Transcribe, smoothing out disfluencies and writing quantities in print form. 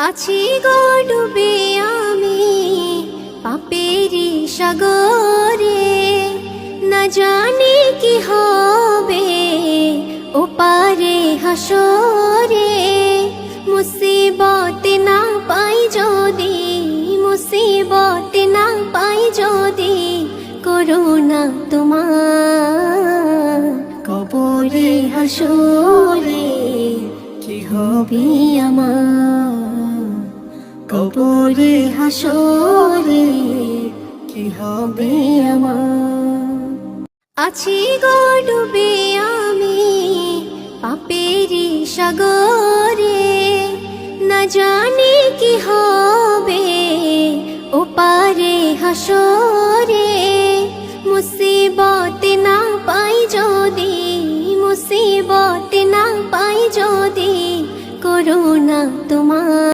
আছি গো ডুবে আমি পাপেরি সাগরে, না জানি কি হবে ওপারে হাসরে। মুসিবত না পাই যদি, মুসিবত না পাই যদি, করুণা তোমার কবরে হাসরে কি হবে আমার, কবরে হাসরে কি হবে আমার। আছি গো ডুবে আমি পাপেরি সাগরে, না জানি কি হবে ওপারে হাসরে। মুসিবত না পাই যদি, মুসিবত না পাই যদি, করুণা তোমার।